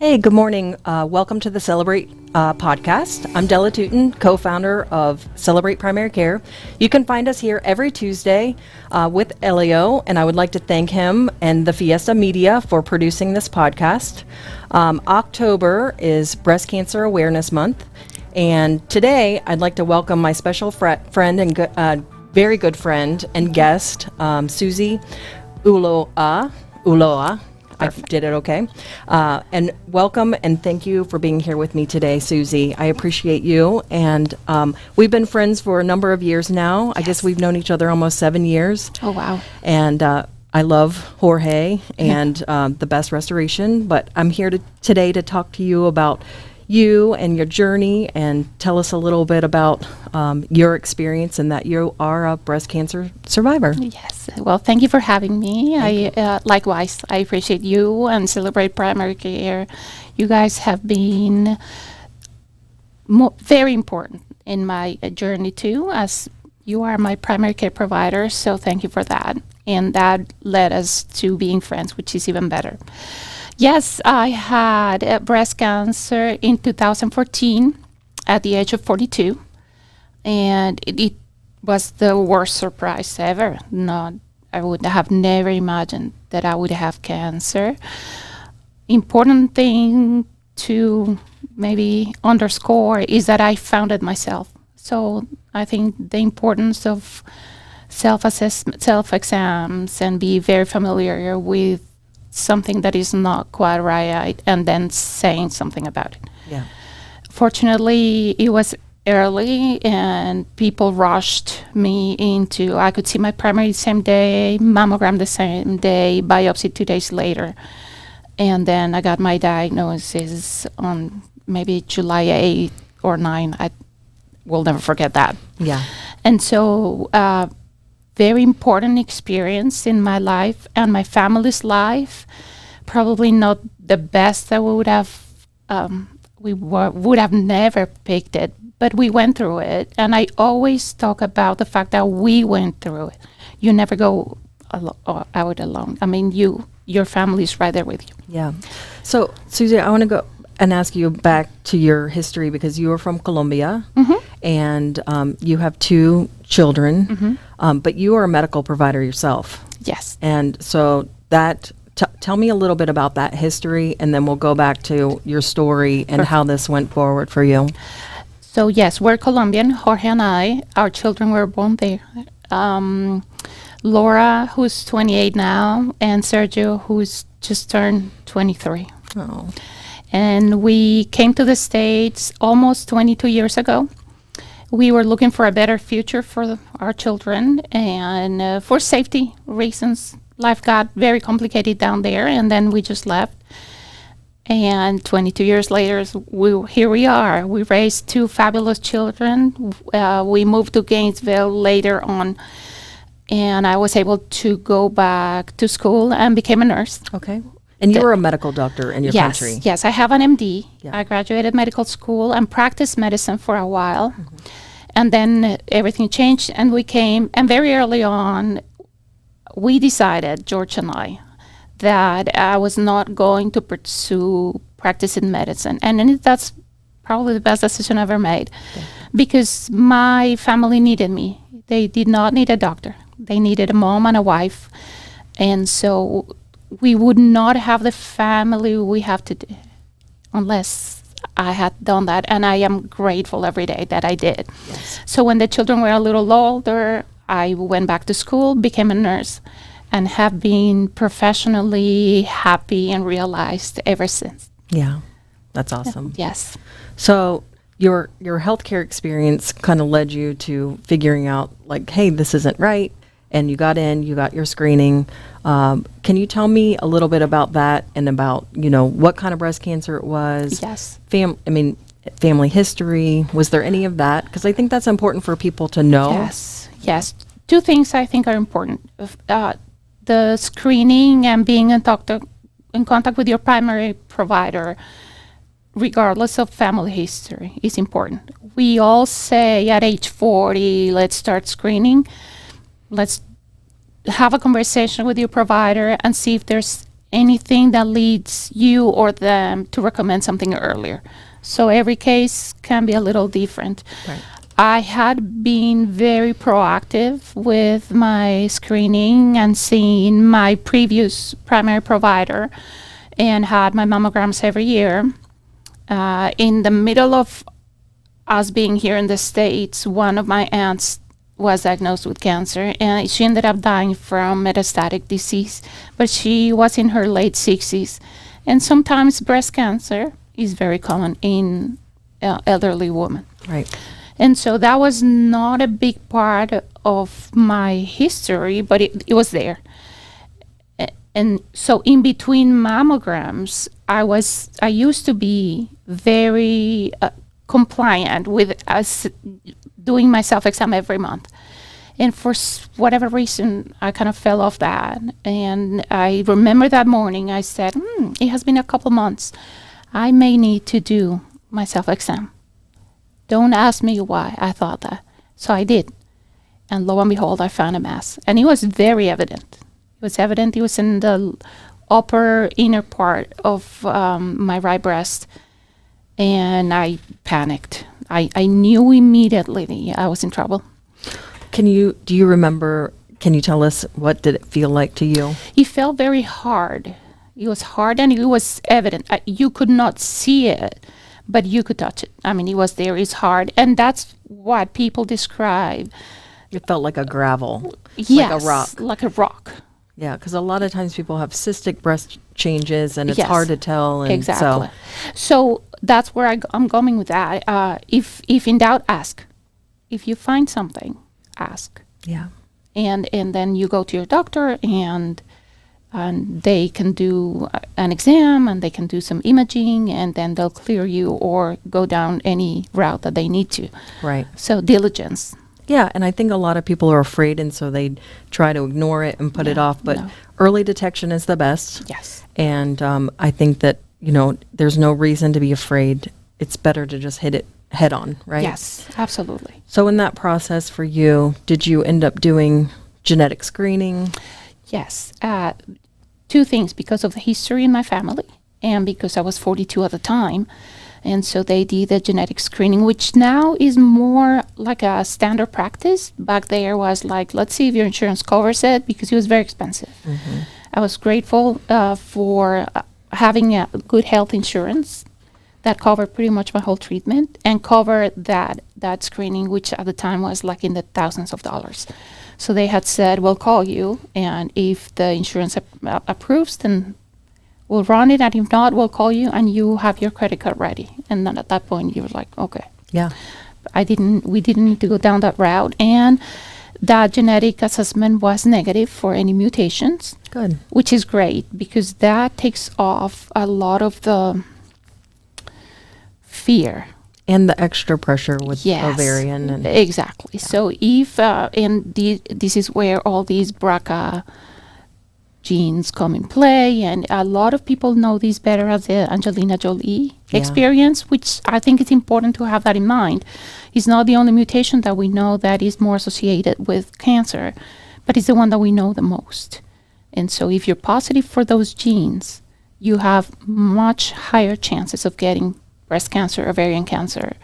Hey, good morning. Welcome to the Celebrate podcast. I'm Della Tootin, co-founder of Celebrate Primary Care. You can find us here every Tuesday with Elio, and I would like to thank him and the Fiesta Media for producing this podcast. October is Breast Cancer Awareness Month, and today I'd like to welcome my special friend and very good friend and guest, Susie Uloa. I did it okay. And welcome and thank you for being here with me today, Susie. I appreciate you. And we've been friends for a number of years now. Yes. I guess we've known each other almost 7 years. Oh, wow. And I love Jorge and the Best Restoration. But I'm here today to talk to you about you and your journey and tell us a little bit about your experience and that you are a breast cancer survivor. Yes. Well, thank you for having me. Likewise, I appreciate you and Celebrate Primary Care. You guys have been very important in my journey too, as you are my primary care provider. So thank you for that. And that led us to being friends, which is even better. Yes, I had breast cancer in 2014 at the age of 42, and it was the worst surprise ever. I would have never imagined that I would have cancer. Important thing to maybe underscore is that I found it myself. So I think the importance of self-assessment, self-exams, and be very familiar with something that is not quite right and then saying something about it. Yeah. Fortunately, it was early and people rushed me into, I could see my primary the same day, mammogram the same day, biopsy 2 days later. And then I got my diagnosis on maybe July 8 or 9. I will never forget that. Yeah. And so very important experience in my life and my family's life. Probably not the best that we would have. Would have never picked it, but we went through it. And I always talk about the fact that we went through it. You never go out alone. I mean, your family is right there with you. Yeah. So, Susie, I want to go and ask you back to your history because you are from Colombia. Mm-hmm. And you have 2 children, but you are a medical provider yourself. Yes. And so that, tell me a little bit about that history, and then we'll go back to your story and Perfect. how this went forward for you. So yes, we're Colombian, Jorge and I. Our children were born there. Laura, who's 28 now, and Sergio, who's just turned 23. Oh. And we came to the States almost 22 years ago. We were looking for a better future for our children, and for safety reasons, life got very complicated down there, and then we just left. And 22 years later, here we are. We raised 2 fabulous children. We moved to Gainesville later on, and I was able to go back to school and became a nurse. Okay. And you were a medical doctor in your country. Yes, I have an MD. Yeah. I graduated medical school and practiced medicine for a while. And then everything changed and we came, and very early on, we decided, George and I, that I was not going to pursue practicing medicine. And that's probably the best decision I ever made, because my family needed me. They did not need a doctor. They needed a mom and a wife. And so we would not have the family we have today unless I had done that, and I am grateful every day that I did. Yes. So when the children were a little older, I went back to school, became a nurse, and have been professionally happy and realized ever since. Yeah, that's awesome. Yes. So your healthcare experience kind of led you to figuring out, like, hey, this isn't right. And you got your screening. Can you tell me a little bit about that and about, what kind of breast cancer it was? Yes. Family history. Was there any of that? Because I think that's important for people to know. Yes. 2 things I think are important. The screening and being in contact with your primary provider, regardless of family history, is important. We all say at age 40, let's start screening. Let's have a conversation with your provider and see if there's anything that leads you or them to recommend something earlier. So every case can be a little different. Right. I had been very proactive with my screening and seeing my previous primary provider and had my mammograms every year. In the middle of us being here in the States, one of my aunts was diagnosed with cancer, and she ended up dying from metastatic disease, but she was in her late 60s. And sometimes breast cancer is very common in elderly women. Right. And so that was not a big part of my history, but it was there. And so in between mammograms, I used to be very compliant with doing my self-exam every month. And for whatever reason, I kind of fell off that. And I remember that morning, I said, it has been a couple months. I may need to do my self-exam. Don't ask me why I thought that. So I did. And lo and behold, I found a mass. And it was very evident. It was in the upper inner part of my right breast. And I panicked. I knew immediately I was in trouble. Do you remember, can you tell us what did it feel like to you? It felt very hard. It was hard and it was evident. You could not see it, but you could touch it. I mean, it was there. It's hard. And that's what people describe. It felt like a gravel, Yes, like a rock. like a rock. Yeah, because a lot of times people have cystic breast changes and it's Yes, hard to tell. And exactly. So that's where I'm going with that. If in doubt, ask. If you find something, ask. Yeah. And then you go to your doctor and they can do an exam and they can do some imaging and then they'll clear you or go down any route that they need to. Right. So diligence. Yeah, and I think a lot of people are afraid, and so they try to ignore it and put it off. But no. early detection is the best. Yes. And I think that, there's no reason to be afraid. It's better to just hit it head on, right? Yes, absolutely. So in that process for you, did you end up doing genetic screening? Yes. Two things, because of the history in my family and because I was 42 at the time. And so they did the genetic screening, which now is more like a standard practice. Back there was like, let's see if your insurance covers it, because it was very expensive. Mm-hmm. I was grateful for having a good health insurance that covered pretty much my whole treatment and covered that screening, which at the time was like in the thousands of dollars. So they had said, we'll call you, and if the insurance approves, then we'll run it, and if not, we'll call you, and you have your credit card ready. And then at that point, you were like, okay. Yeah. We didn't need to go down that route. And that genetic assessment was negative for any mutations. Good. Which is great, because that takes off a lot of the fear. And the extra pressure with Yes, ovarian. And exactly. Yeah. So if, this is where all these BRCA genes come in play, and a lot of people know this better as the Angelina Jolie experience, which I think it's important to have that in mind. It's not the only mutation that we know that is more associated with cancer, but it's the one that we know the most. And so if you're positive for those genes, you have much higher chances of getting breast cancer, ovarian cancer,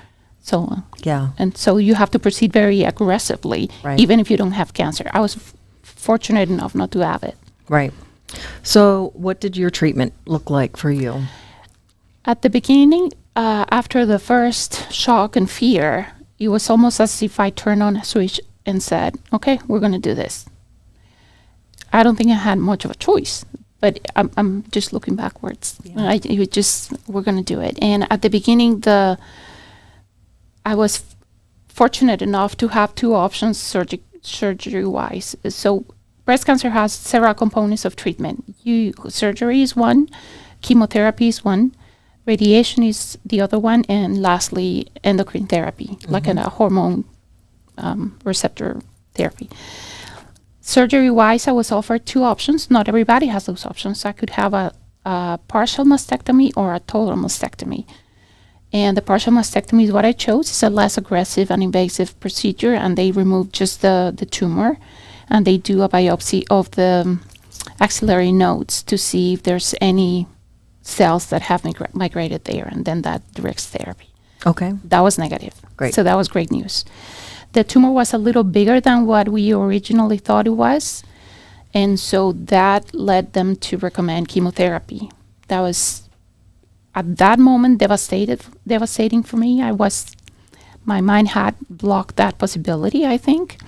so on. Yeah. And so you have to proceed very aggressively, Right. even if you don't have cancer. I was fortunate enough not to have it. Right. So what did your treatment look like for you? At the beginning, after the first shock and fear, it was almost as if I turned on a switch and said, okay, we're going to do this. I don't think I had much of a choice, but I'm just looking backwards. Yeah. We're going to do it. And at the beginning, I was fortunate enough to have two options surgery-wise. So breast cancer has several components of treatment. Surgery is one, chemotherapy is one, radiation is the other one, and lastly, endocrine therapy, like a hormone receptor therapy. Surgery-wise, I was offered two options. Not everybody has those options. I could have a partial mastectomy or a total mastectomy. And the partial mastectomy is what I chose. It's a less aggressive and invasive procedure, and they remove just the tumor, and they do a biopsy of the axillary nodes to see if there's any cells that have migrated there, and then that directs therapy. Okay. That was negative. Great. So that was great news. The tumor was a little bigger than what we originally thought it was, and so that led them to recommend chemotherapy. That was, at that moment, devastating for me. My mind had blocked that possibility, I think.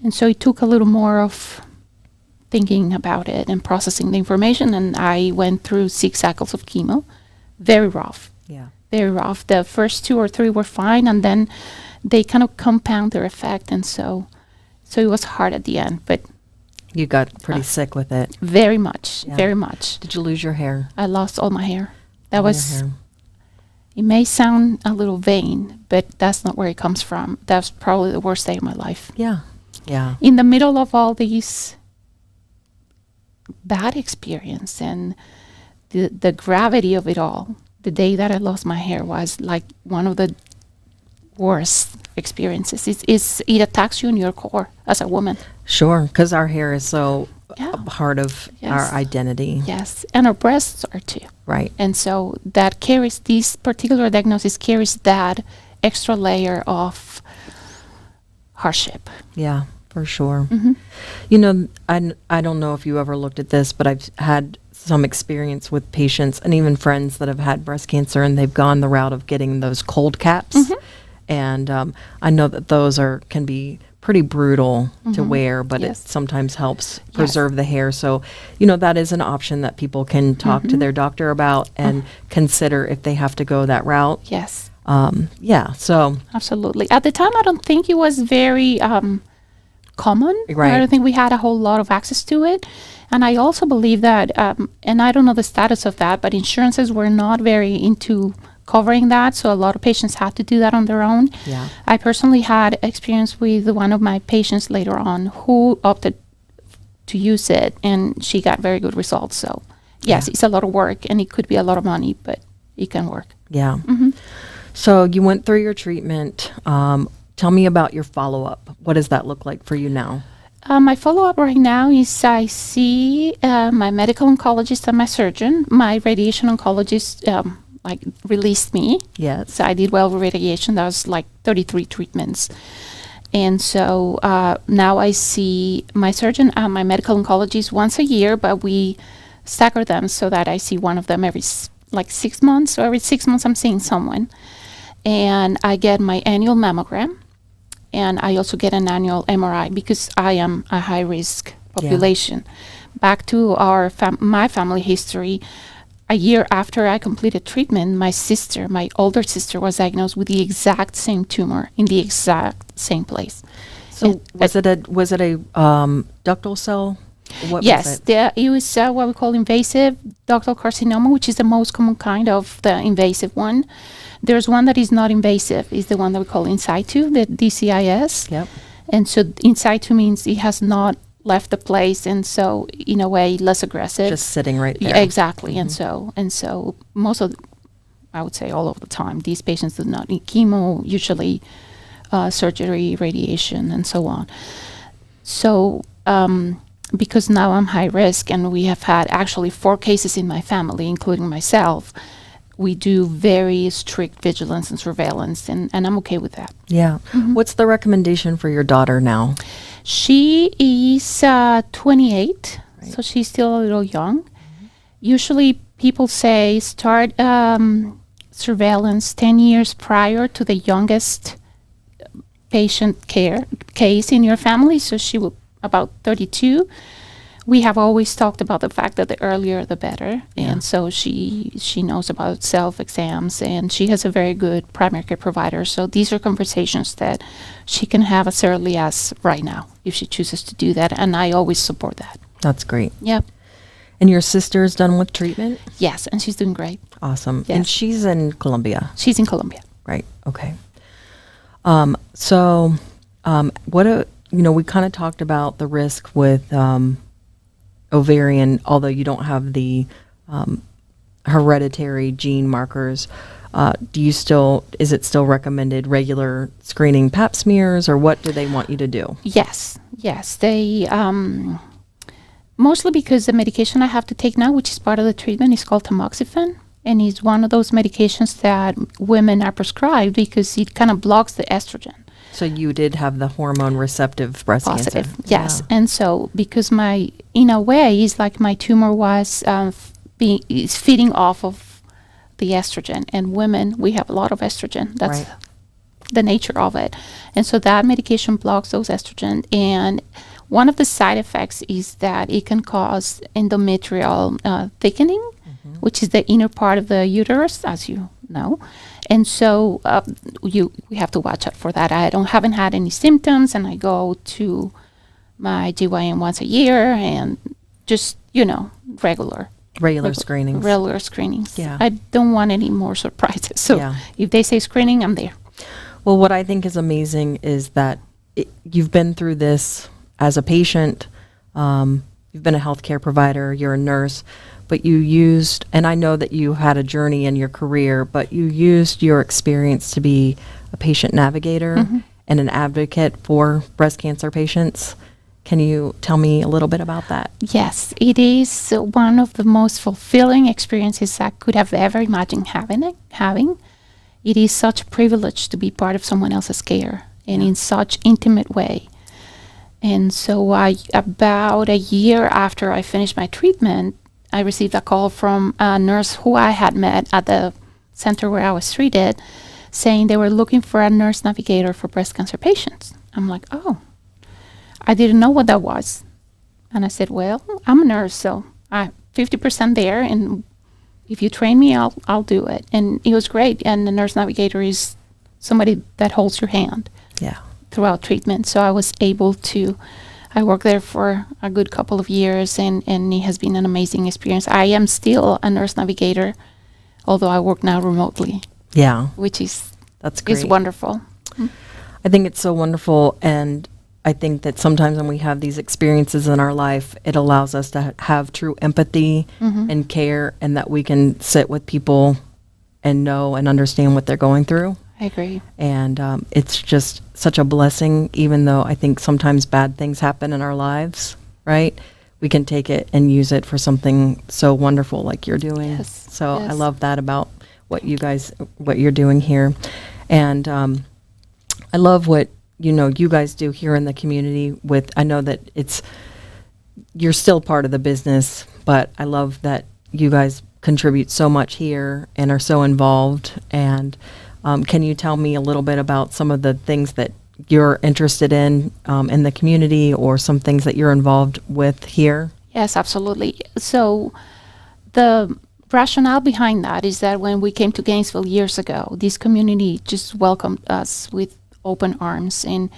And so it took a little more of thinking about it and processing the information, and I went through 6 cycles of chemo. Very rough. Yeah. Very rough. The first 2 or 3 were fine, and then they kind of compound their effect, and so it was hard at the end, but You got pretty sick with it. very much, Yeah. very much. Did you lose your hair? I lost all my hair. That All your was, hair. it may sound a little vain, but that's not where it comes from. That's probably the worst day of my life. Yeah. Yeah. In the middle of all these bad experience and the gravity of it all, the day that I lost my hair was like one of the worst experiences. It attacks you in your core as a woman. Sure, because our hair is so Yeah. a part of Yes. our identity. Yes, and our breasts are too. Right. And so that carries, this particular diagnosis carries that extra layer of hardship. Yeah, for sure. Mhm. You know, I don't know if you ever looked at this, but I've had some experience with patients and even friends that have had breast cancer, and they've gone the route of getting those cold caps. Mhm. And I know that those can be pretty brutal to Mhm. wear, but Yes. it sometimes helps preserve the hair. So, you know, that is an option that people can talk to Mhm. their doctor about and consider if they have to go that route. Yes, Yeah, so absolutely. At the time, I don't think it was very common. Right. I don't think we had a whole lot of access to it. And I also believe that, and I don't know the status of that, but insurances were not very into covering that. So a lot of patients had to do that on their own. yeah, I personally had experience with one of my patients later on who opted to use it, and she got very good results. So yes, Yeah. it's a lot of work, and it could be a lot of money, but it can work. yeah. Mhm. So you went through your treatment. Tell me about your follow-up. What does that look like for you now? My follow-up right now is I see my medical oncologist and my surgeon. My radiation oncologist released me. Yes. So I did well with radiation. That was like 33 treatments. And so now I see my surgeon and my medical oncologist once a year, but we stagger them so that I see one of them every 6 months. So every 6 months I'm seeing someone. And I get my annual mammogram. And I also get an annual MRI because I am a high-risk population. Back to my family history, a year after I completed treatment, my older sister, was diagnosed with the exact same tumor in the exact same place. So was it a ductal cell? What Yes, was it? it was what we call invasive ductal carcinoma, which is the most common kind of the invasive one. There's one that is not invasive, is the one that we call in situ, the DCIS. Yep. And so in situ means it has not left the place, and so in a way less aggressive. Just sitting right there. Yeah, exactly. And so most of, I would say all of the time, these patients do not need chemo, usually surgery, radiation, and so on. So because now I'm high risk, and we have had actually 4 cases in my family, including myself, we do very strict vigilance and surveillance, and I'm okay with that. Yeah. What's the recommendation for your daughter now? She is 28, so she's still a little young. Usually people say start surveillance 10 years prior to the youngest patient case in your family, so she will about 32. We have always talked about the fact that the earlier the better, and so she knows about self-exams, and she has a very good primary care provider. So these are conversations that she can have as early as right now if she chooses to do that, and I always support that. That's great. Yep. And your sister's done with treatment? Yes, and she's doing great. Awesome. Yes. And she's in Colombia. She's in Colombia. Right. Okay. We kind of talked about the risk with ovarian, although you don't have the hereditary gene markers. Is it still recommended regular screening pap smears, or what do they want you to do? Yes. They Mostly because the medication I have to take now, which is part of the treatment, is called tamoxifen. And it's one of those medications that women are prescribed because it kind of blocks the estrogen. So you did have the hormone receptive breast Positive, cancer. yes. Yeah. And so because in a way, it's like my tumor was is feeding off of the estrogen. And women, we have a lot of estrogen. That's Right. the nature of it. And so that medication blocks those estrogen. And one of the side effects is that it can cause endometrial thickening, which is the inner part of the uterus, as you know. And so we have to watch out for that. I haven't had any symptoms, and I go to my GYN once a year, and just regular Screenings. Regular screenings. Yeah. I don't want any more surprises. So Yeah. if they say screening, I'm there. Well, what I think is amazing is that you've been through this as a patient. You've been a healthcare provider. You're a nurse. But you used, and I know that you had a journey in your career, but you used your experience to be a patient navigator and an advocate for breast cancer patients. Can you tell me a little bit about that? Yes, it is one of the most fulfilling experiences I could have ever imagined having. It is such a privilege to be part of someone else's care, and in such intimate way. And so about a year after I finished my treatment, I received a call from a nurse who I had met at the center where I was treated, saying they were looking for a nurse navigator for breast cancer patients. I'm like, oh, I didn't know what that was. And I said, well, I'm a nurse, so I'm 50% there, and if you train me, I'll do it. And it was great. And the nurse navigator is somebody that holds your hand throughout treatment. So I was able to, I worked there for a good couple of years, and it has been an amazing experience. I am still a nurse navigator, although I work now remotely. Yeah. Which is That's great. is wonderful. I think it's so wonderful, and I think that sometimes when we have these experiences in our life, it allows us to have true empathy and care, and that we can sit with people and know and understand what they're going through. I agree. And it's just such a blessing, even though I think sometimes bad things happen in our lives, right? We can take it and use it for something so wonderful like you're doing. Yes, So I yes. love that about what you're doing here. And I love what, you guys do here in the community I know that you're still part of the business, but I love that you guys contribute so much here and are so involved. And can you tell me a little bit about some of the things that you're interested in the community, or some things that you're involved with here? Yes, absolutely. So the rationale behind that is that when we came to Gainesville years ago, this community just welcomed us with open arms, and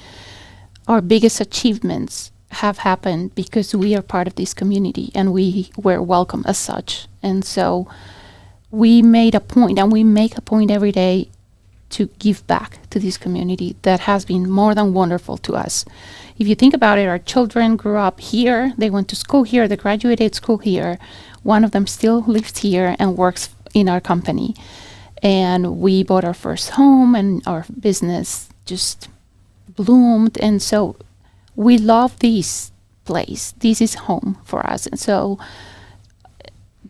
our biggest achievements have happened because we are part of this community and we were welcome as such. And so we made a point, and we make a point every day, to give back to this community that has been more than wonderful to us. If you think about it, our children grew up here, they went to school here, they graduated school here. One of them still lives here and works in our company. And we bought our first home, and our business just bloomed. And so we love this place. This is home for us. And so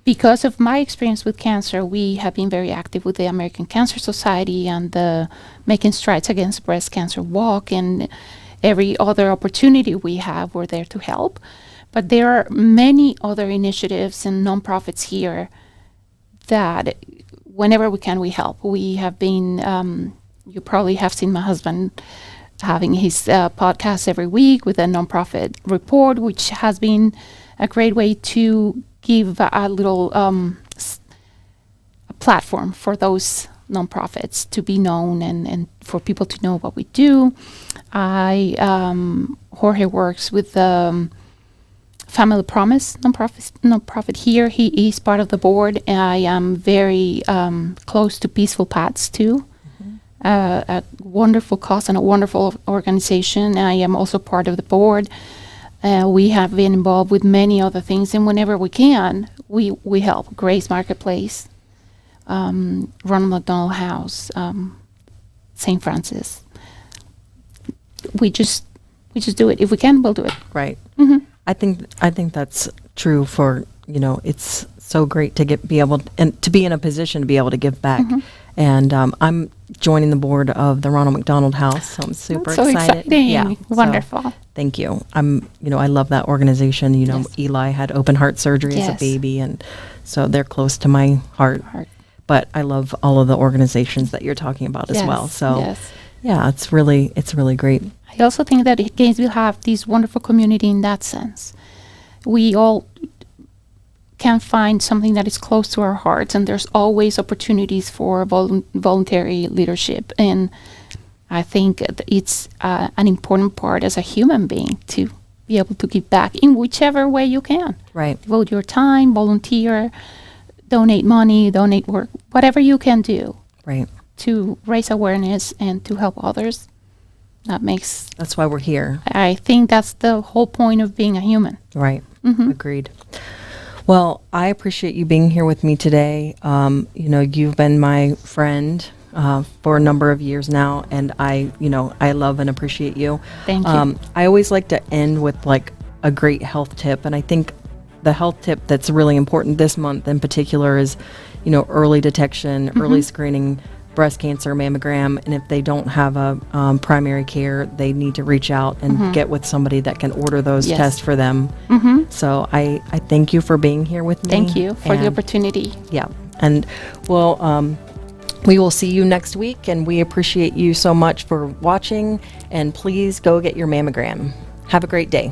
because of my experience with cancer, we have been very active with the American Cancer Society and the Making Strides Against Breast Cancer Walk, and every other opportunity we have, we're there to help. But there are many other initiatives and nonprofits here that whenever we can, we help. We have been, you probably have seen my husband having his podcast every week with a nonprofit report, which has been a great way to give a little a platform for those nonprofits to be known, and for people to know what we do. Jorge works with the Family Promise nonprofit here. He is part of the board. I am very close to Peaceful Paths too. A wonderful cause and a wonderful organization. I am also part of the board. We have been involved with many other things, and whenever we can, we help. Grace Marketplace, Ronald McDonald House, St. Francis. We just do it. If we can, we'll do it. Right. Mm-hmm. I think that's true for, it's so great to be able and to be in a position to be able to give back. And I'm joining the board of the Ronald McDonald House, so I'm super That's so excited. exciting. Yeah, Wonderful. So, thank you. I love that organization. Yes. Eli had open heart surgery as a Yes. baby, and so they're close to my heart. But I love all of the organizations that you're talking about as well. So, yeah, it's really great. I also think that Gainesville have this wonderful community in that sense. We all can find something that is close to our hearts, and there's always opportunities for voluntary leadership. And I think it's an important part as a human being to be able to give back in whichever way you can. Right. Devote your time, volunteer, donate money, donate work, whatever you can do. Right. To raise awareness and to help others. That's why we're here. I think that's the whole point of being a human. Right. Agreed. Well, I appreciate you being here with me today. You've been my friend for a number of years now, and I love and appreciate you. Thank you. I always like to end with like a great health tip, and I think the health tip that's really important this month in particular is, early detection, early screening, breast cancer mammogram, and if they don't have a primary care, they need to reach out and get with somebody that can order those tests for them. So I thank you for being here with me. Thank you for the opportunity. Yeah, and we will see you next week, and we appreciate you so much for watching, and please go get your mammogram. Have a great day.